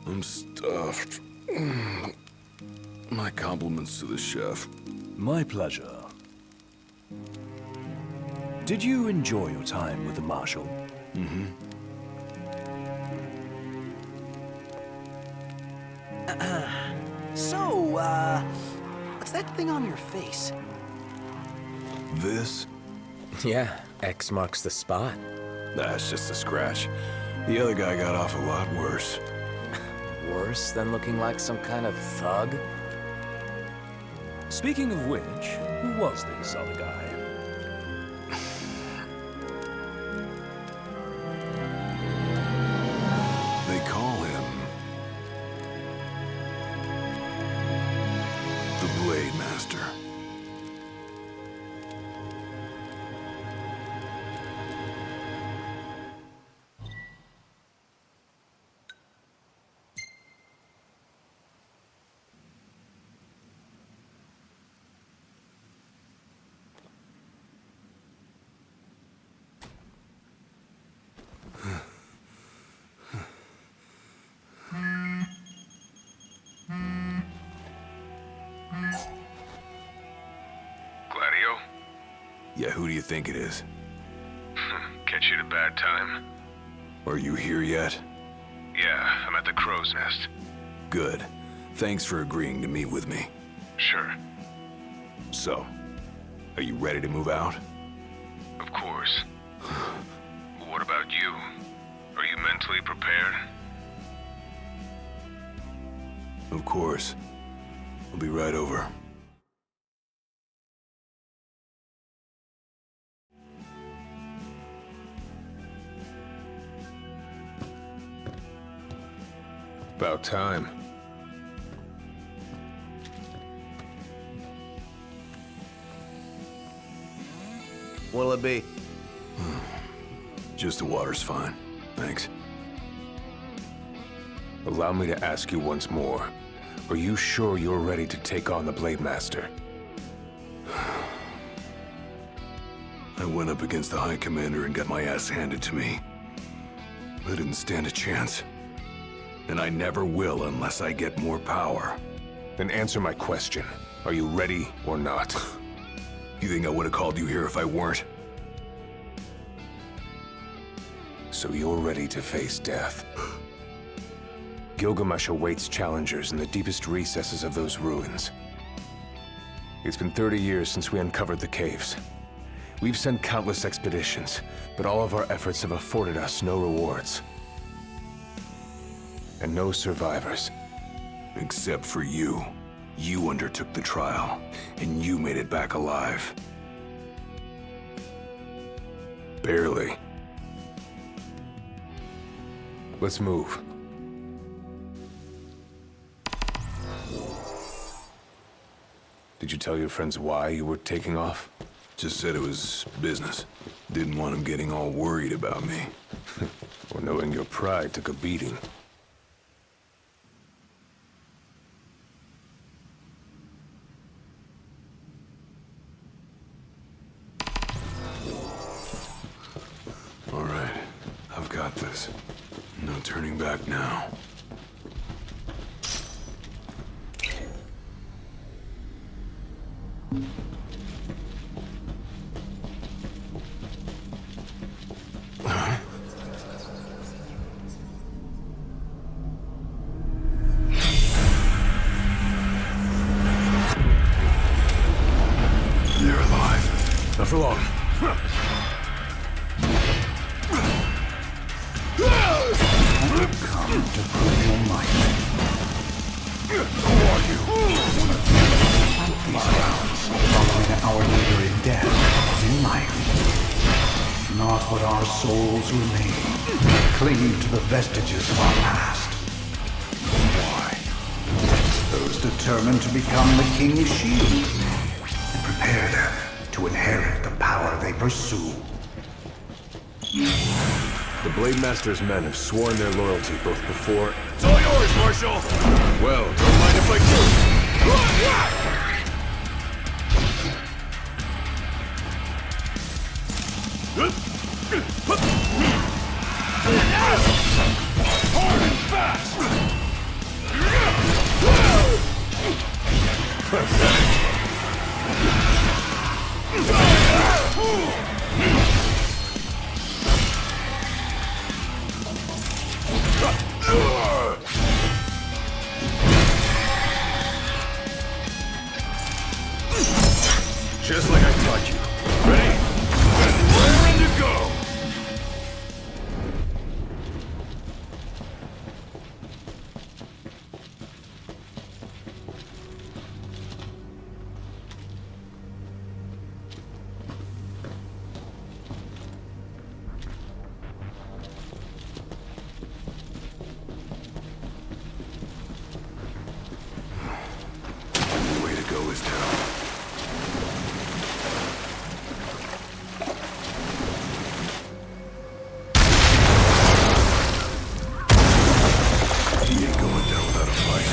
I'm stuffed. My compliments to the chef. My pleasure. Did you enjoy your time with the Marshal? Mm-hmm. So, what's that thing on your face? This? Yeah, X marks the spot. That's just a scratch. The other guy got off a lot worse. Worse than looking like some kind of thug? Speaking of which, who was this other guy? They call him the Blade Master. Gladio? Yeah, who do you think it is? Catch you at a bad time? Are you here yet? Yeah, I'm at the Crow's Nest. Good. Thanks for agreeing to meet with me. Sure. So, are you ready to move out? Of course. What about you? Are you mentally prepared? Of course. I'll be right over. About time. What'll it be? Just the water's fine. Thanks. Allow me to ask you once more. Are you sure you're ready to take on the Blade Master? I went up against the High Commander and got my ass handed to me. I didn't stand a chance. And I never will unless I get more power. Then answer my question. Are you ready or not? You think I would have called you here if I weren't? So you're ready to face death. Gilgamesh awaits challengers in the deepest recesses of those ruins. It's been 30 years since we uncovered the caves. We've sent countless expeditions, but all of our efforts have afforded us no rewards. And no survivors. Except for you. You undertook the trial, and you made it back alive. Barely. Let's move. Did you tell your friends why you were taking off? Just said it was business. Didn't want them getting all worried about me. Or knowing your pride took a beating. All right, I've got this. No turning back now. They're alive. Not for long. I've come to prove your might. Who are you? One of you fight these rounds, following our leader in death as in life. Not but our souls remain, clinging to the vestiges of our past. Why? Those determined to become the King's shield, and prepare them to inherit the power they pursue. The Blade Master's men have sworn their loyalty both before... It's all yours, Marshal! Well, don't mind if I do. Hard and fast! Just like I taught you. Ready? And raring to go! The way to go is down. He ain't going down without a fight.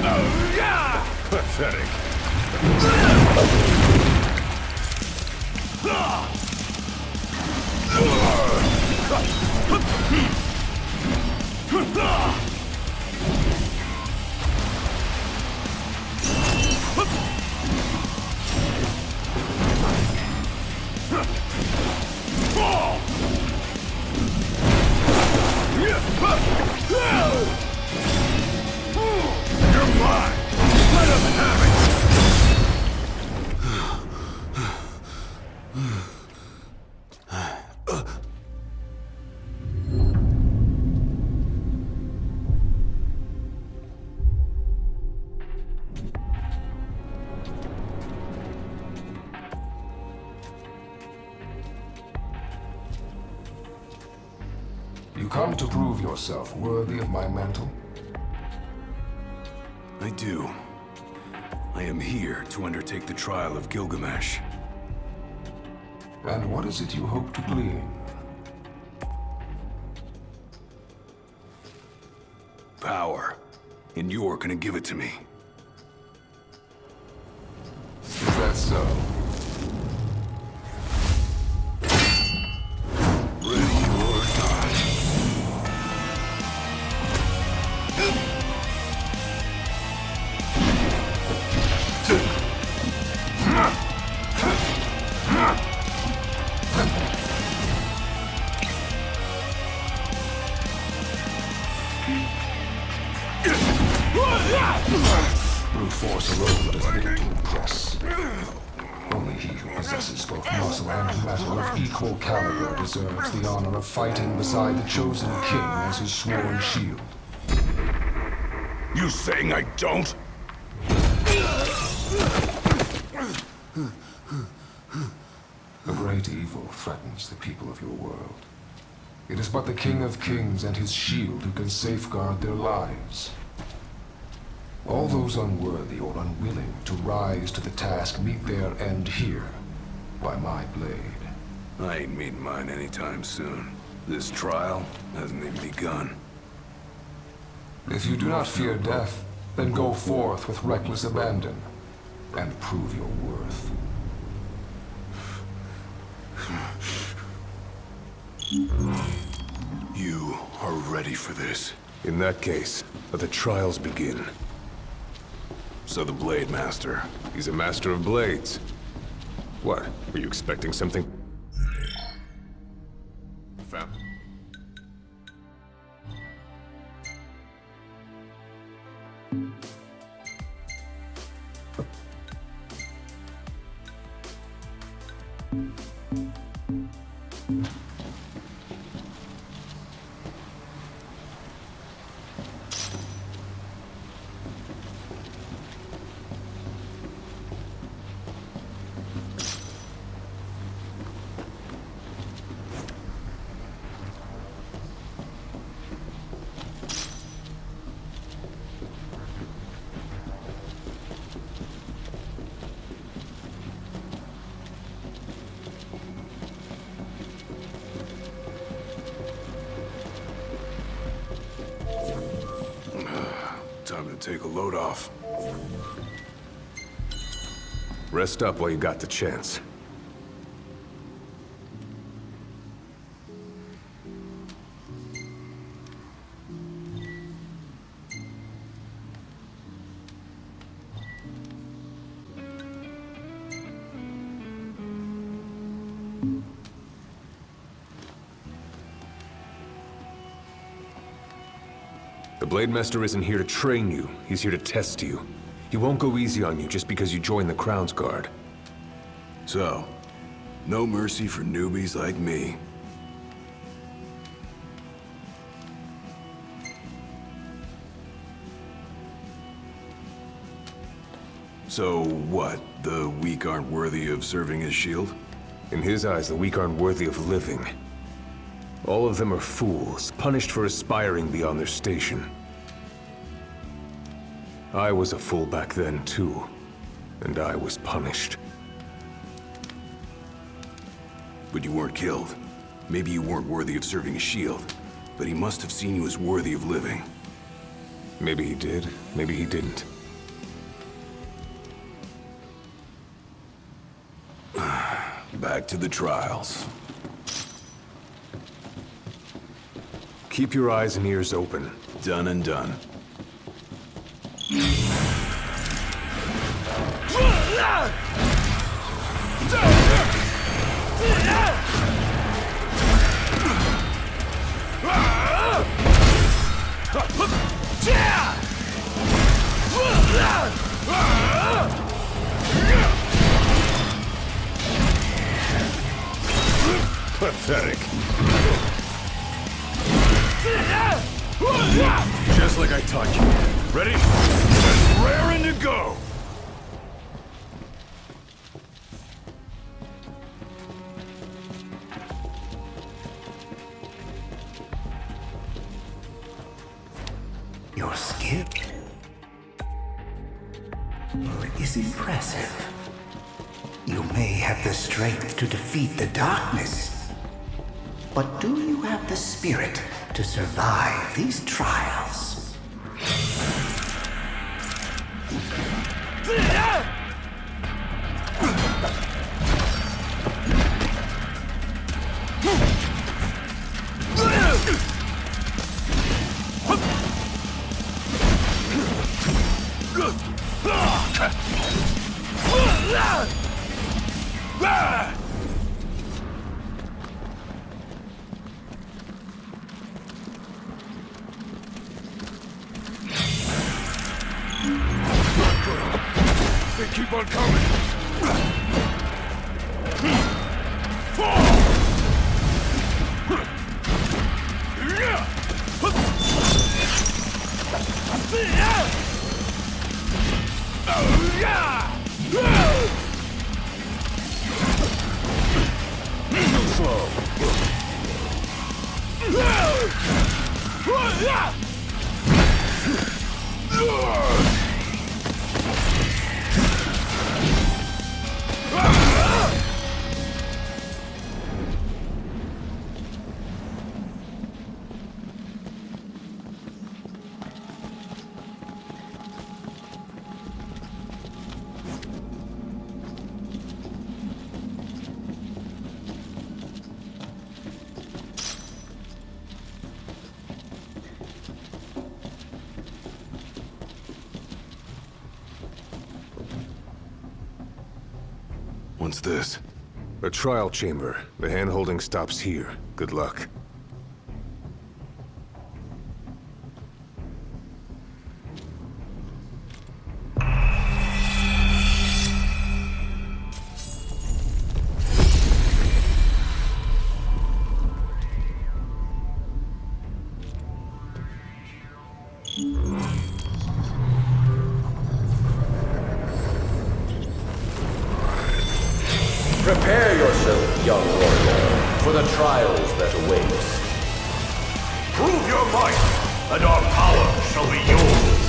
Oh, yeah! Pathetic. You're mine! Let him have it! You come to prove yourself worthy of my mantle? I do. I am here to undertake the trial of Gilgamesh. And what is it you hope to glean? Power. And you're gonna give it to me. Is that so? Ready or not. Brute force alone does little to impress. Only he who possesses both muscle and metal of equal caliber deserves the honor of fighting beside the chosen king as his sworn shield. You saying I don't? A great evil threatens the people of your world. It is but the King of Kings and his shield who can safeguard their lives. All those unworthy or unwilling to rise to the task meet their end here, by my blade. I ain't meeting mine anytime soon. This trial hasn't even begun. If you do not fear death, then go forth with reckless abandon, and prove your worth. You are ready for this. In that case, let the trials begin. So the Blade Master. He's a master of blades. What? Were you expecting something? Found. Time to take a load off. Rest up while you got the chance. The Blade Master isn't here to train you, he's here to test you. He won't go easy on you just because you joined the Crown's Guard. So, no mercy for newbies like me. So what? The weak aren't worthy of serving as shield? In his eyes, the weak aren't worthy of living. All of them are fools, punished for aspiring beyond their station. I was a fool back then, too, and I was punished. But you weren't killed. Maybe you weren't worthy of serving as shield, but he must have seen you as worthy of living. Maybe he did, maybe he didn't. Back to the trials. Keep your eyes and ears open. Done and done. Pathetic. Just like I taught you. Ready? Raring to go! Your skill is impressive. You may have the strength to defeat the darkness, but do you have the spirit to survive these trials? They keep on coming! What's this? A trial chamber. The hand-holding stops here. Good luck. Prepare yourself, young warrior, for the trials that await. Prove your might, and our power shall be yours!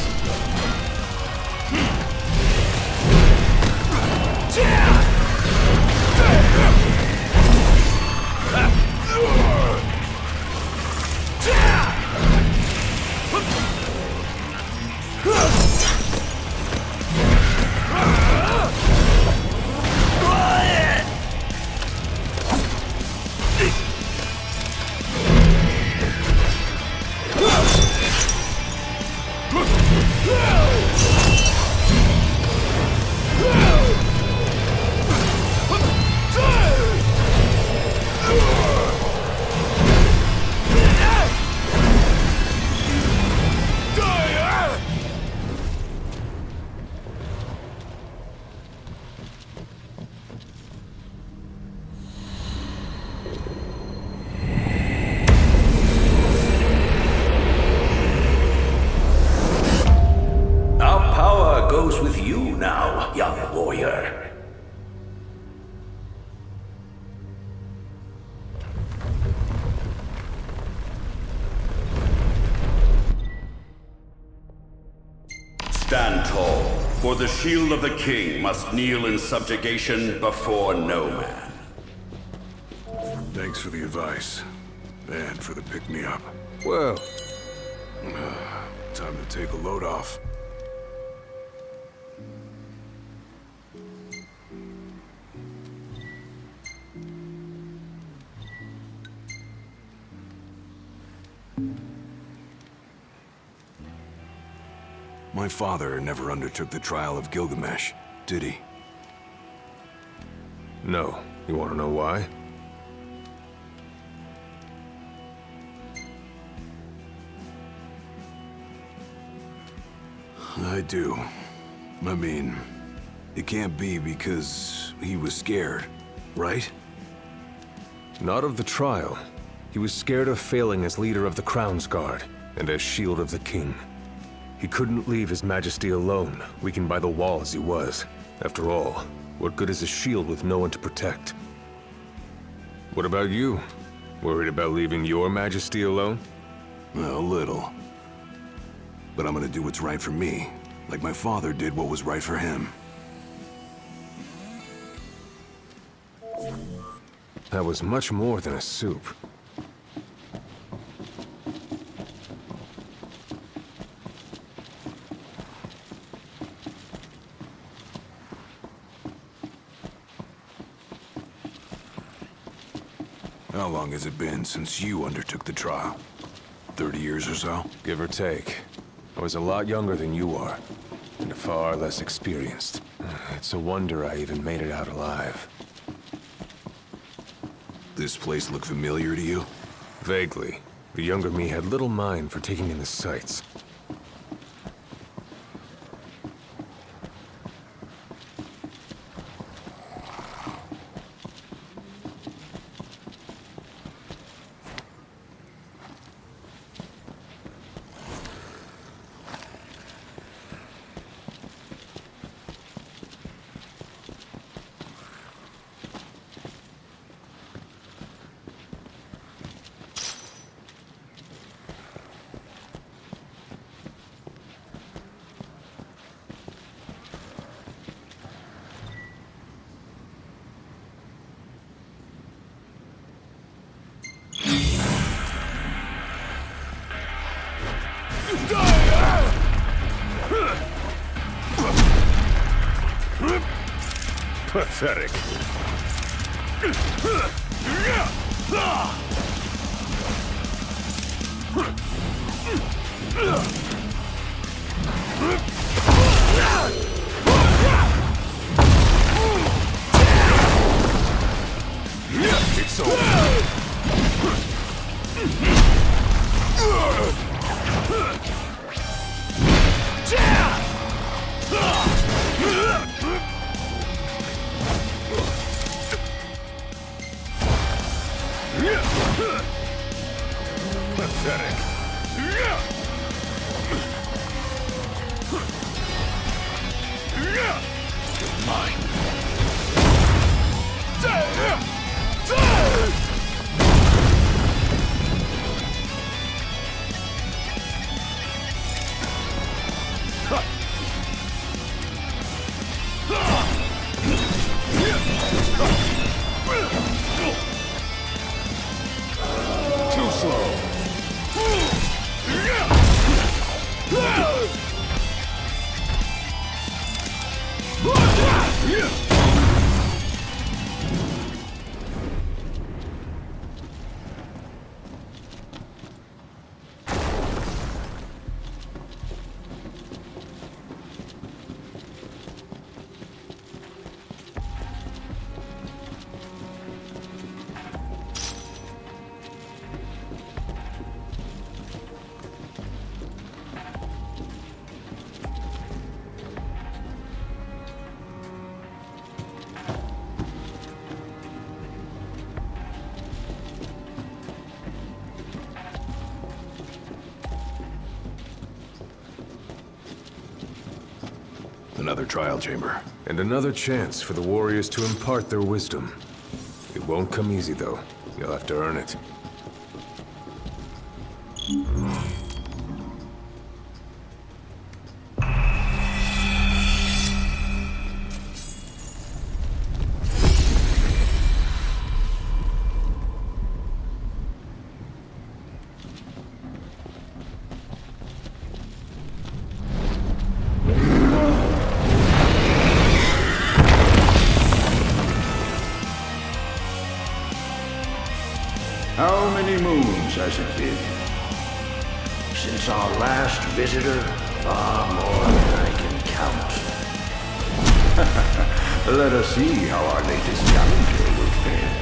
goes with you now, young warrior? Stand tall, for the shield of the king must kneel in subjugation before no man. Thanks for the advice, and for the pick-me-up. Well, Time to take a load off. My father never undertook the trial of Gilgamesh, did he? no. You want to know why? I do. I mean, it can't be because he was scared, right? Not of the trial. He was scared of failing as leader of the Crown's Guard and as shield of the king. He couldn't leave His Majesty alone, weakened by the wall as he was. After all, what good is a shield with no one to protect? What about you? Worried about leaving your Majesty alone? A little. But I'm gonna do what's right for me, like my father did what was right for him. That was much more than a soup. How long has it been since you undertook the trial? 30 years or so? Give or take. I was a lot younger than you are, and far less experienced. It's a wonder I even made it out alive. This place look familiar to you? Vaguely. The younger me had little mind for taking in the sights. Pathetic. It's over. Pathetic. Mine. Too slow. Another trial chamber. And another chance for the warriors to impart their wisdom. It won't come easy, though. You'll have to earn it. How many moons has it been? Since our last visitor, far more than I can count. Let us see how our latest challenger will fare.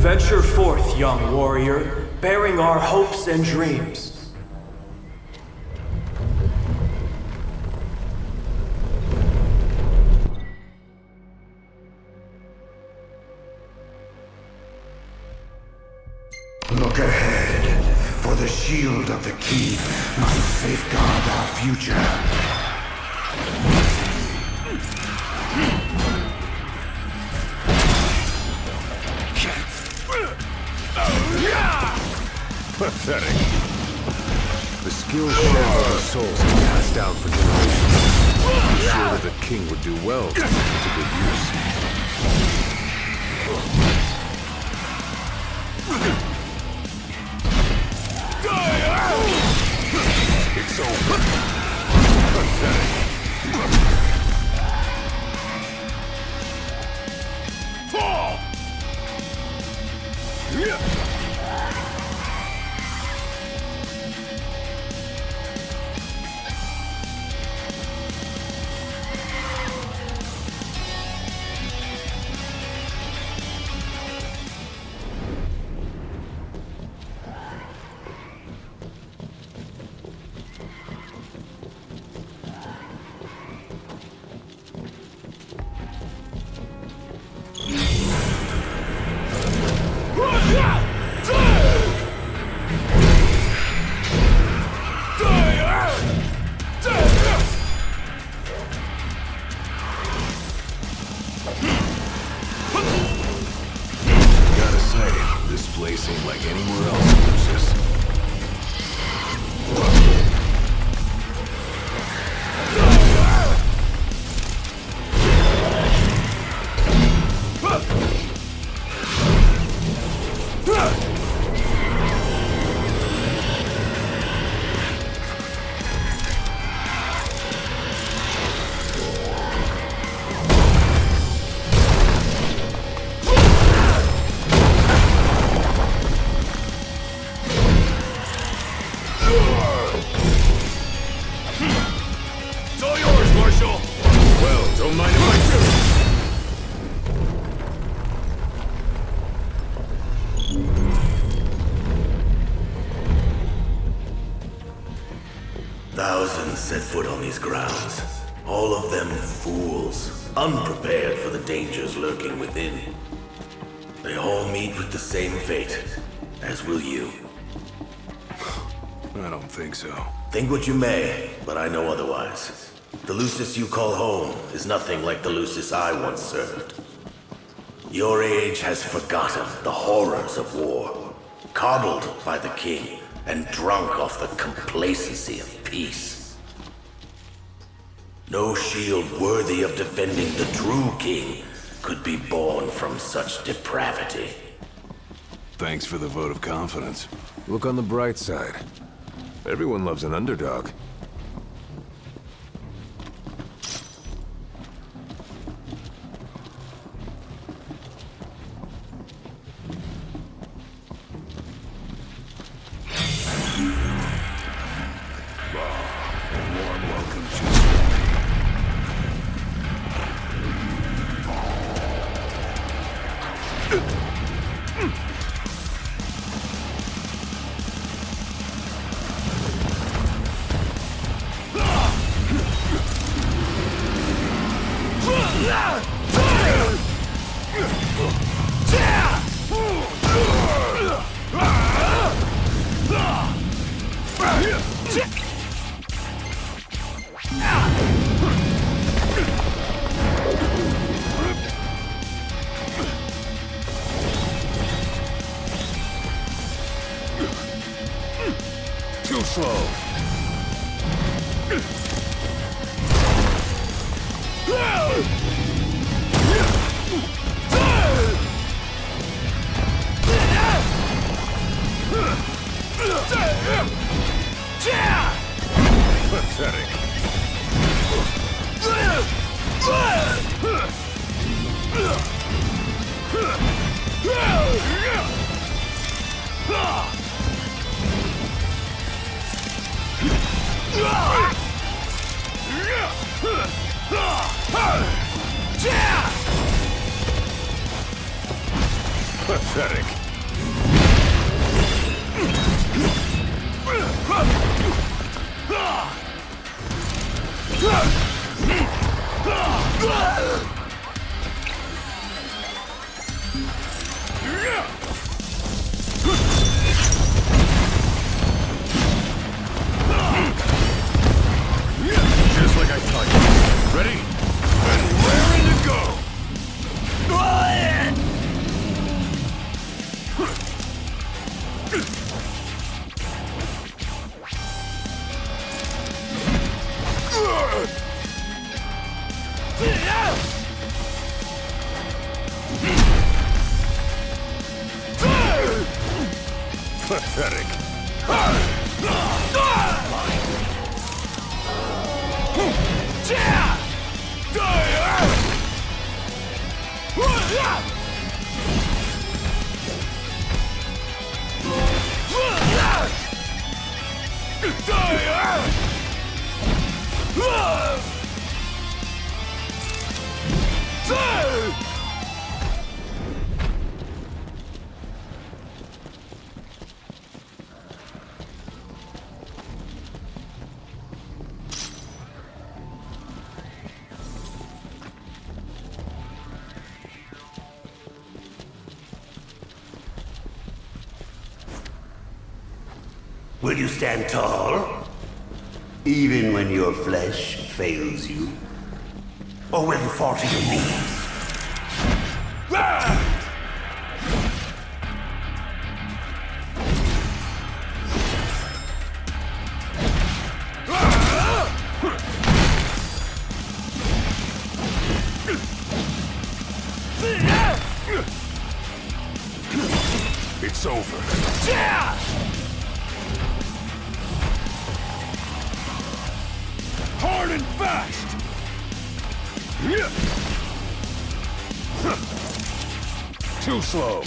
Venture forth, young warrior, bearing our hopes and dreams. Look ahead, for the shield of the king might safeguard our future. Pathetic. The skills shared by the souls have been passed down for generations. I'm sure that the king would do well to put it to good use. It's over. Pathetic. Fall! Place ain't like anywhere else in Lucis. Thousands set foot on these grounds, all of them fools, unprepared for the dangers lurking within. They all meet with the same fate, as will you. I don't think so. Think what you may, but I know otherwise. The Lucis you call home is nothing like the Lucis I once served. Your age has forgotten the horrors of war, coddled by the king, and drunk off the complacency of peace. No shield worthy of defending the true king could be born from such depravity. Thanks for the vote of confidence. Look on the bright side. Everyone loves an underdog. Warm welcome to Too slow. pathetic. Pathetic. Just like I taught you. Ready? And raring to go! Pathetic. Will you stand tall? Even when your flesh fails you? Or will you fall to your knees? It's over. Hard and fast! Too slow.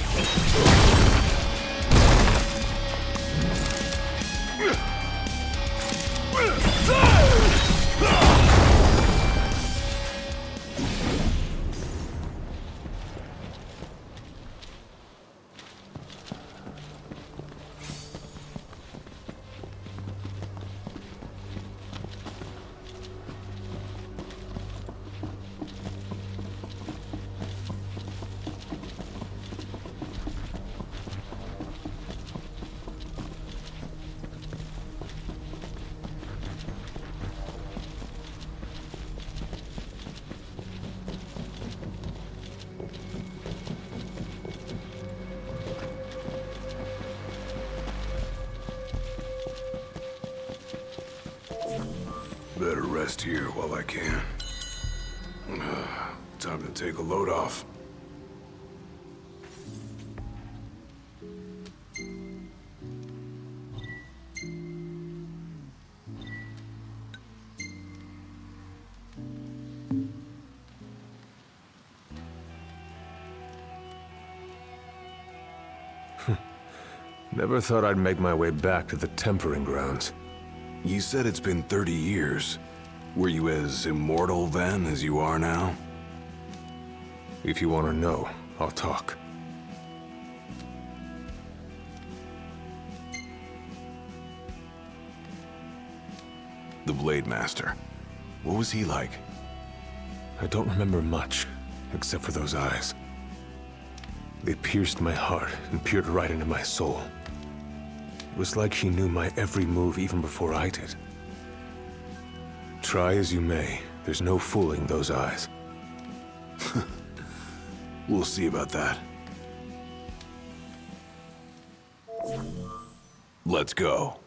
Better rest here while I can. Time to take a load off. Never thought I'd make my way back to the tempering grounds. You said it's been 30 years. Were you as immortal then as you are now? If you want to know, I'll talk. The Blade Master. What was he like? I don't remember much, except for those eyes. They pierced my heart and peered right into my soul. It was like she knew my every move even before I did. Try as you may, there's no fooling those eyes. We'll see about that. Let's go.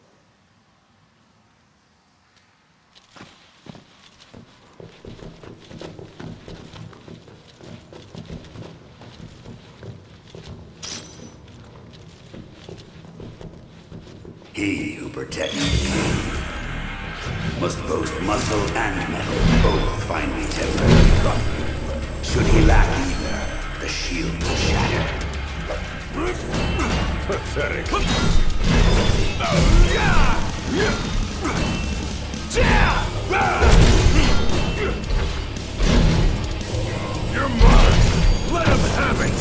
He who protects the king must boast muscle and metal, both finely tempered. Should he lack either, the shield will shatter. Pathetic. You're mine! Let him have it!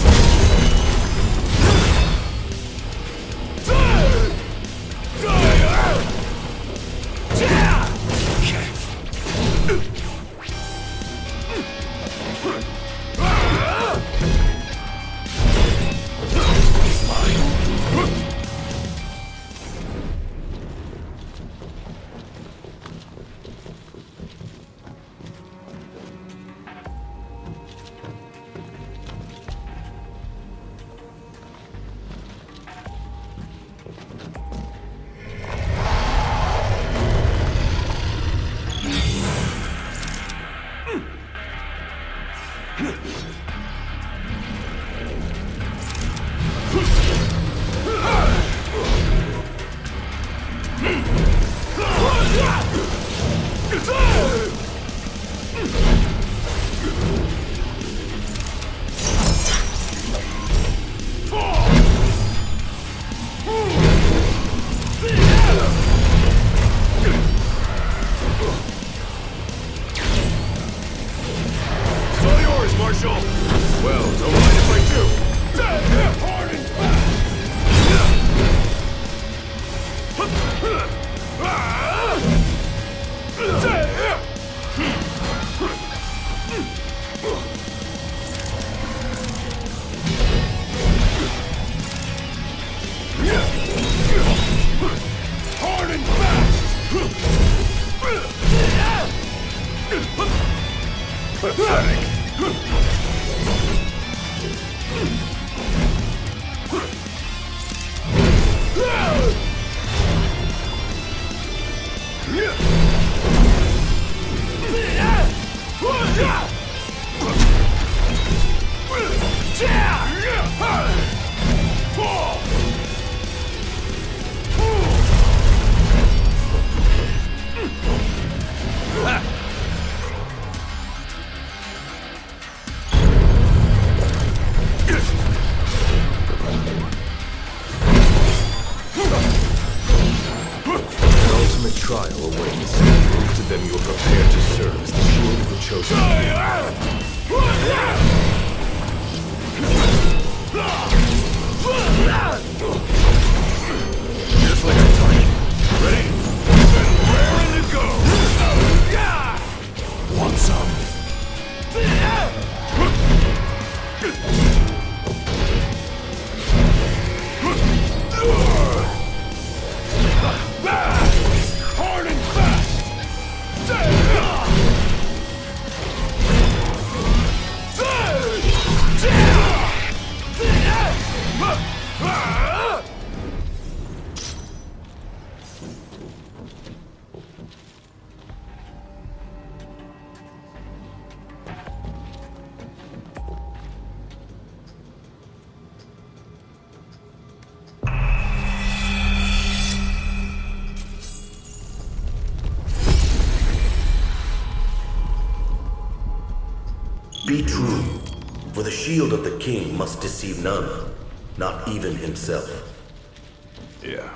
Be true, for the shield of the king must deceive none, not even himself. Yeah,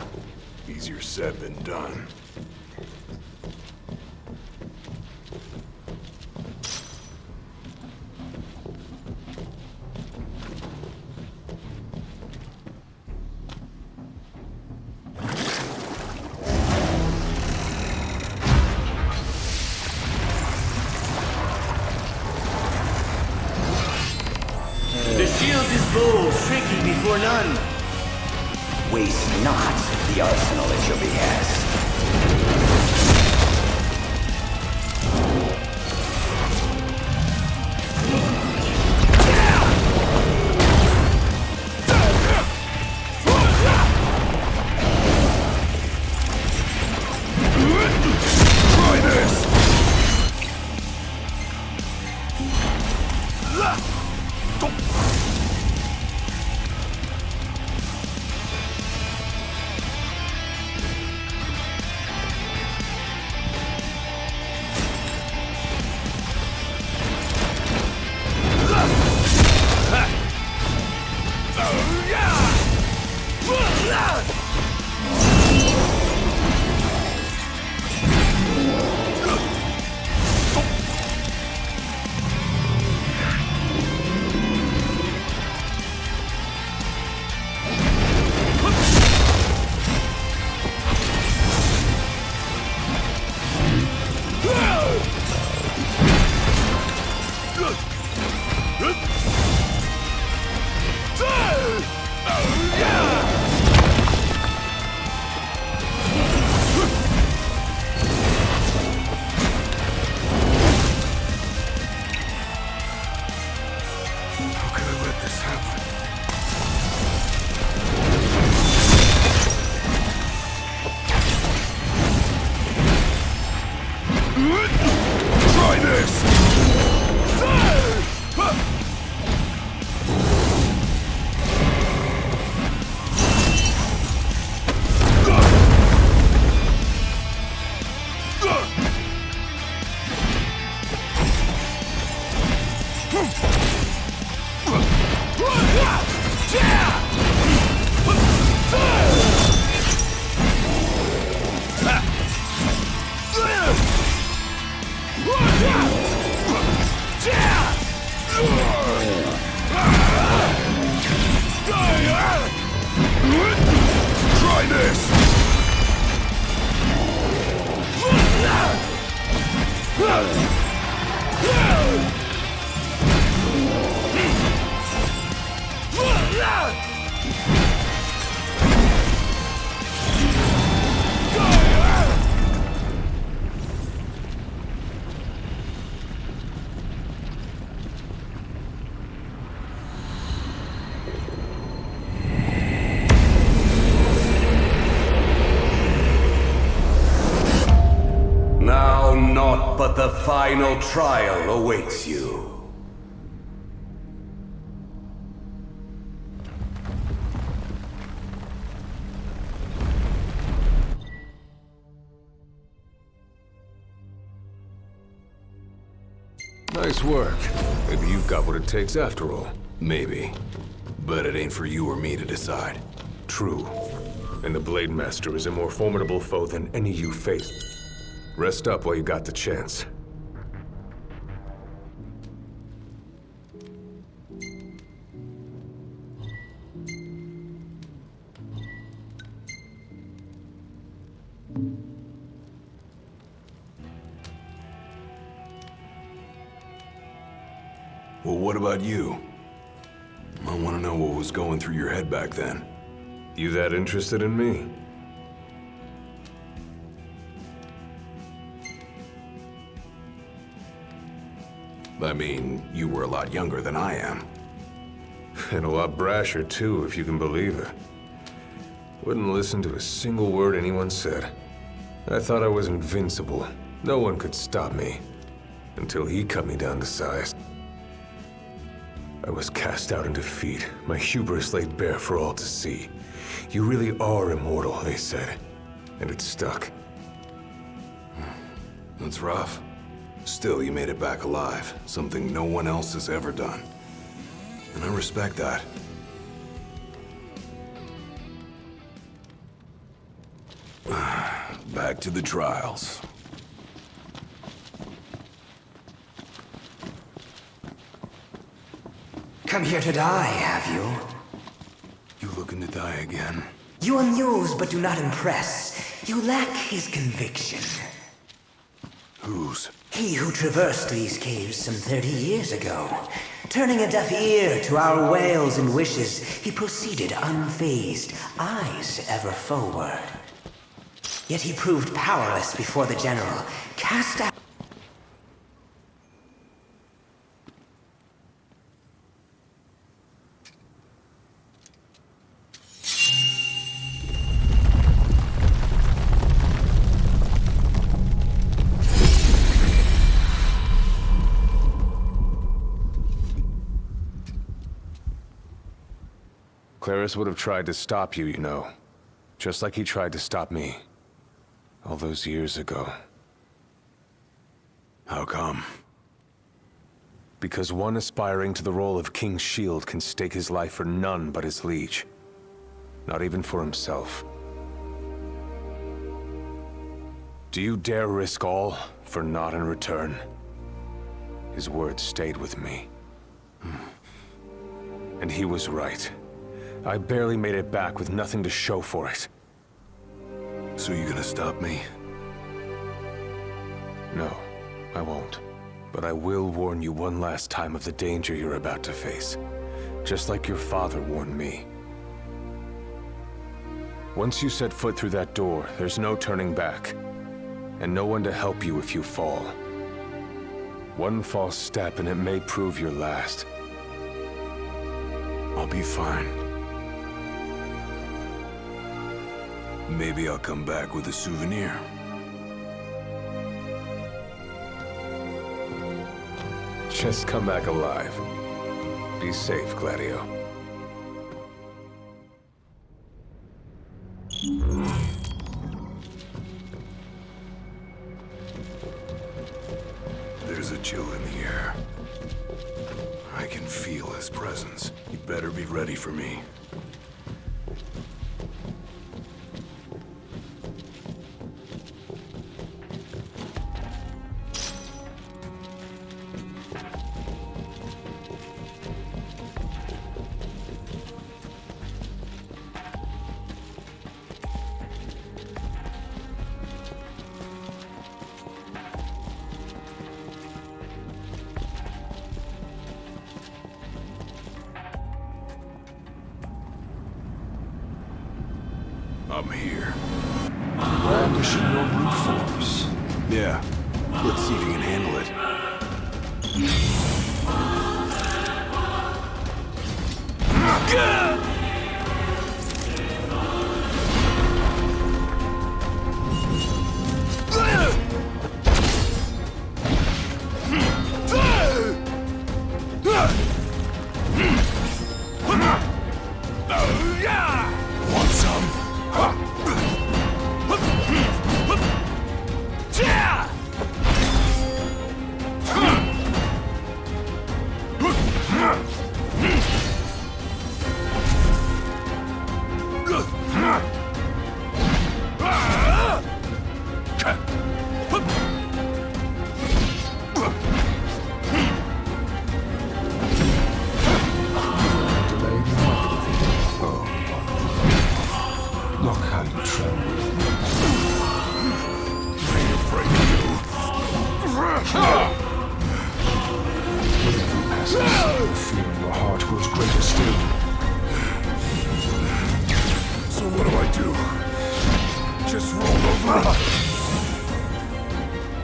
easier said than done. The shield is bold, shrinking before none. Waste not the arsenal at your behest. Try this! Try this! Now naught but the final trial awaits you. Nice work. Maybe you've got what it takes after all. Maybe. But it ain't for you or me to decide. True. And the Blade Master is a more formidable foe than any you faced. Rest up while you got the chance. Well, what about you? I want to know what was going through your head back then. You that interested in me? I mean, you were a lot younger than I am. And a lot brasher, too, if you can believe it. Wouldn't listen to a single word anyone said. I thought I was invincible. No one could stop me. Until he cut me down to size. I was cast out in defeat, my hubris laid bare for all to see. You really are immortal, they said. And it stuck. That's rough. Still, you made it back alive, something no one else has ever done. And I respect that. Back to the trials. Come here to die, have you? You looking to die again? You amuse but do not impress. You lack his conviction. Whose? He who traversed these caves some 30 years ago. Turning a deaf ear to our wails and wishes, he proceeded unfazed, eyes ever forward. Yet he proved powerless before the general, cast out. Claris would have tried to stop you, you know. Just like he tried to stop me. All those years ago. How come? Because one aspiring to the role of King's Shield can stake his life for none but his liege. Not even for himself. Do you dare risk all for naught in return? His words stayed with me. And he was right. I barely made it back with nothing to show for it. So you gonna stop me? No, I won't. But I will warn you one last time of the danger you're about to face. Just like your father warned me. Once you set foot through that door, there's no turning back. And no one to help you if you fall. One false step and it may prove your last. I'll be fine. Maybe I'll come back with a souvenir. Just come back alive. Be safe, Gladio. There's a chill in the air. I can feel his presence. You better be ready for me. I'm here. Brandishing your brute force. Yeah. Let's see if you can handle it.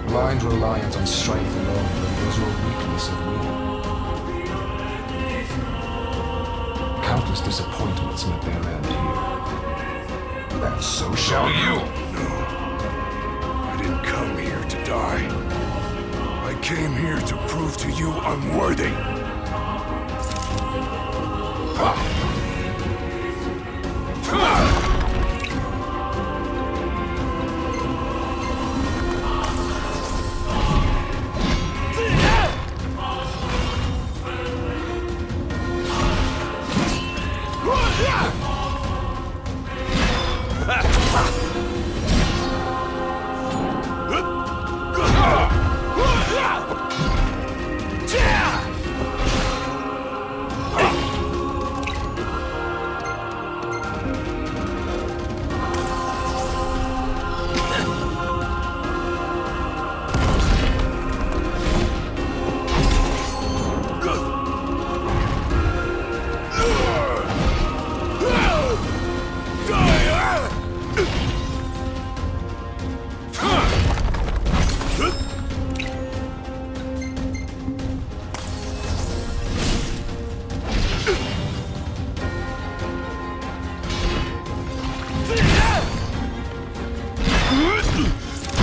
Blind reliance on strength alone reveals your weakness of will. Countless disappointments met their end here. And so shall you! No. I didn't come here to die. I came here to prove to you I'm worthy.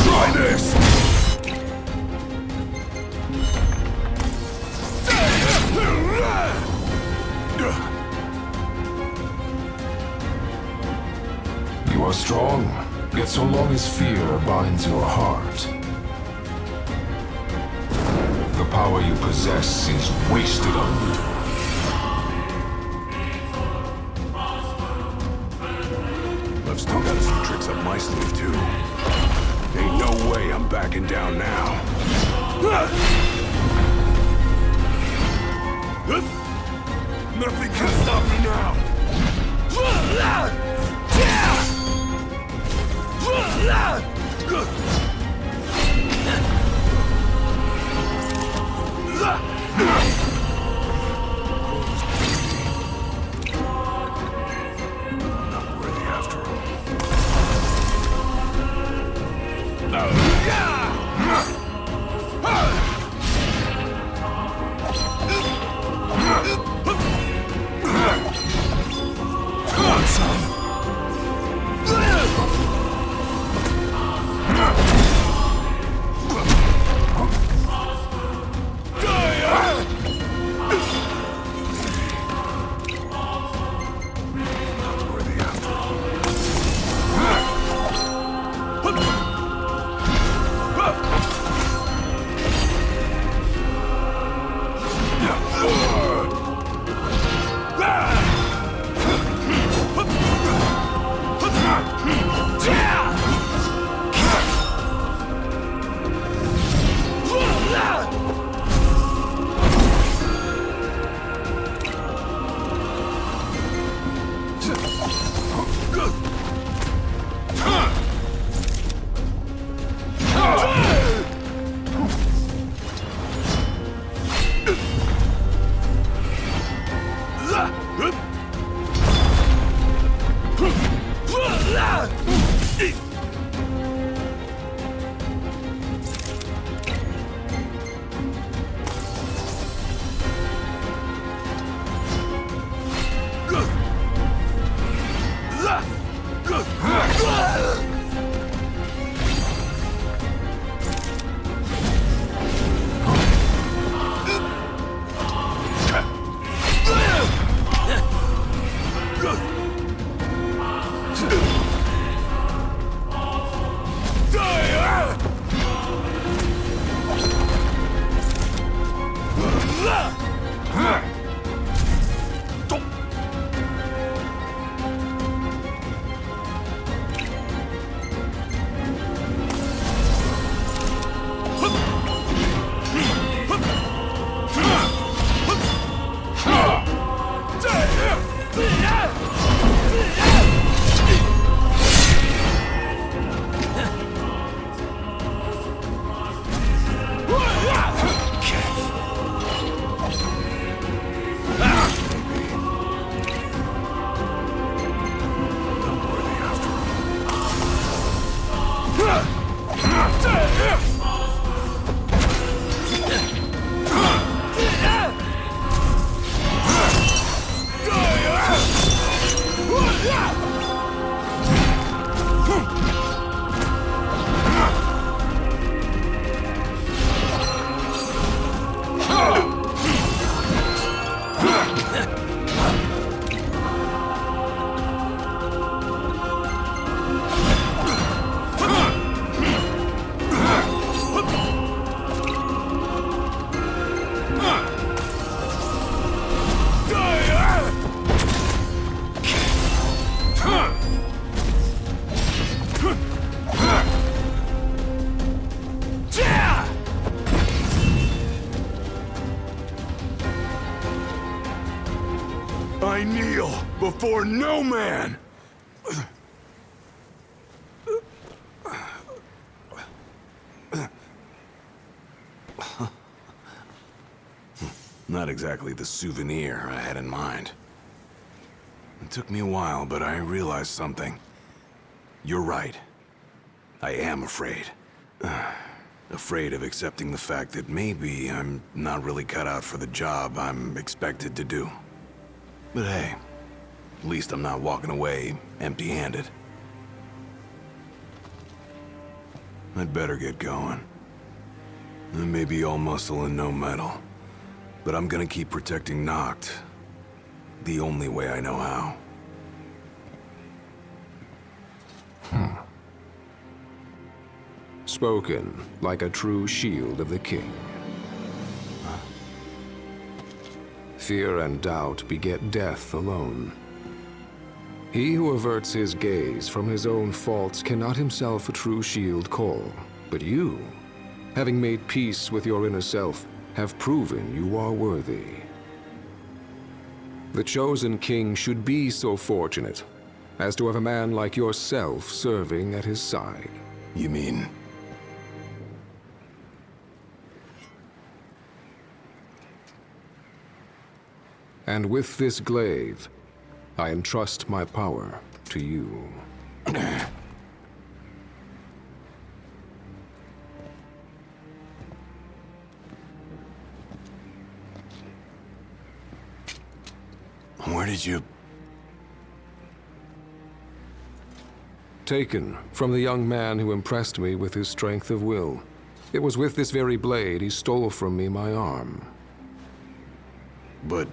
Try this! You are strong, yet so long as fear binds your heart, the power you possess is wasted on you. I've still got a few tricks up my sleeve, too. Ain't no way I'm backing down now. Nothing can stop me now. Not worthy after all. Come on, son. Not worthy after all. I kneel before no man! Not exactly the souvenir I had in mind. It took me a while, but I realized something. You're right. I am afraid. Afraid of accepting the fact that maybe I'm not really cut out for the job I'm expected to do. But hey, at least I'm not walking away empty-handed. I'd better get going. I may be all muscle and no metal, but I'm gonna keep protecting Noct the only way I know how. Spoken like a true shield of the king. Fear and doubt beget death alone. He who averts his gaze from his own faults cannot himself a true shield call. But you, having made peace with your inner self, have proven you are worthy. The chosen king should be so fortunate as to have a man like yourself serving at his side. You mean... And with this glaive, I entrust my power to you. Where did you... Taken from the young man who impressed me with his strength of will. It was with this very blade he stole from me my arm. But...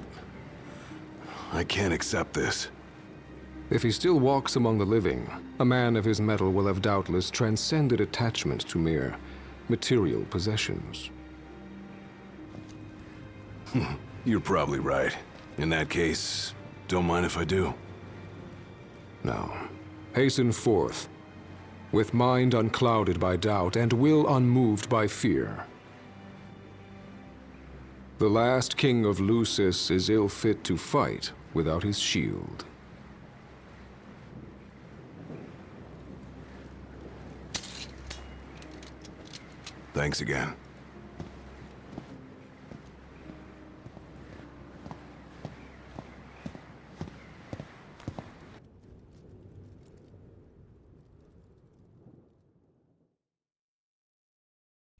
I can't accept this. If he still walks among the living, a man of his mettle will have doubtless transcended attachment to mere material possessions. You're probably right. In that case, don't mind if I do. Now, hasten forth, with mind unclouded by doubt and will unmoved by fear. The last king of Lucis is ill fit to fight without his shield. Thanks again.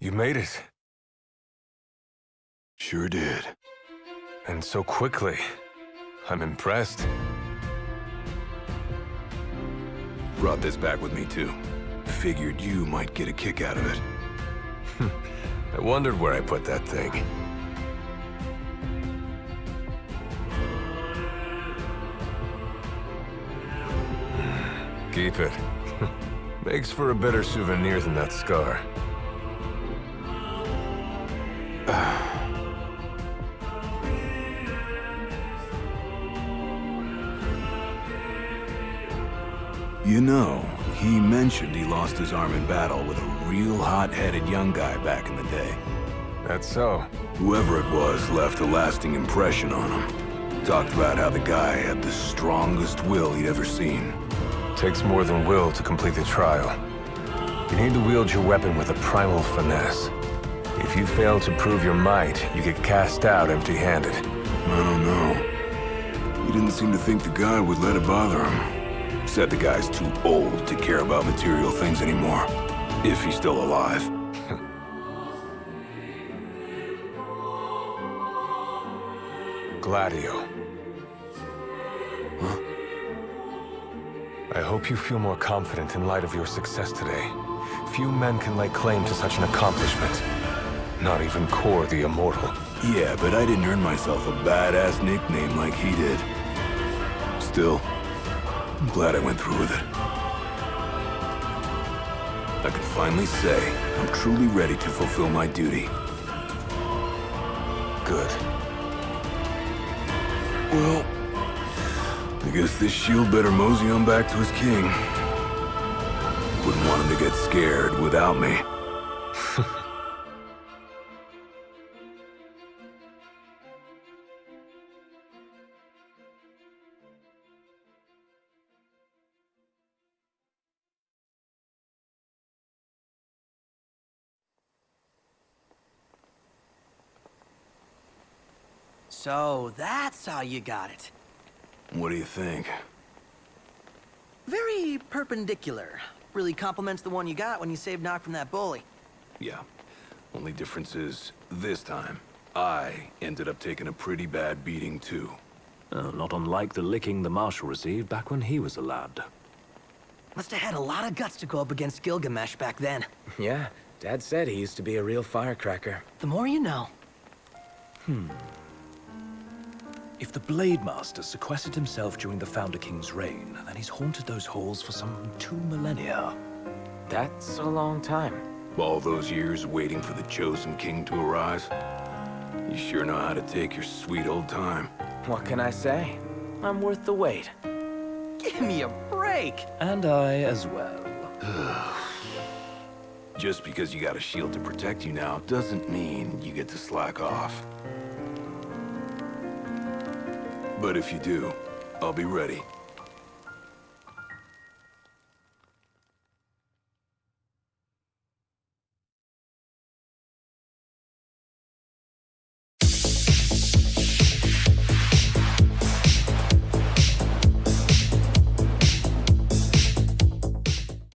You made it. Sure did. And so quickly. I'm impressed. Brought this back with me, too. Figured you might get a kick out of it. I wondered where I put that thing. Keep it. Makes for a better souvenir than that scar. You know, he mentioned he lost his arm in battle with a real hot-headed young guy back in the day. That's so. Whoever it was left a lasting impression on him. Talked about how the guy had the strongest will he'd ever seen. Takes more than will to complete the trial. You need to wield your weapon with a primal finesse. If you fail to prove your might, you get cast out empty-handed. I don't know. He didn't seem to think the guy would let it bother him. Said the guy's too old to care about material things anymore. If he's still alive. Gladio. Huh? I hope you feel more confident in light of your success today. Few men can lay claim to such an accomplishment. Not even Kor the Immortal. Yeah, but I didn't earn myself a badass nickname like he did. Still, I'm glad I went through with it. I can finally say I'm truly ready to fulfill my duty. Good. Well, I guess this shield better mosey on back to his king. Wouldn't want him to get scared without me. So that's how you got it. What do you think? Very perpendicular. Really complements the one you got when you saved Nock from that bully. Yeah. Only difference is, this time, I ended up taking a pretty bad beating too. Not unlike the licking the Marshal received back when he was a lad. Must have had a lot of guts to go up against Gilgamesh back then. Yeah, Dad said he used to be a real firecracker. The more you know. If the Blade Master sequestered himself during the Founder King's reign, then he's haunted those halls for some 2 millennia. That's a long time. All those years waiting for the chosen king to arise? You sure know how to take your sweet old time. What can I say? I'm worth the wait. Give me a break! And I as well. Just because you got a shield to protect you now doesn't mean you get to slack off. But if you do, I'll be ready.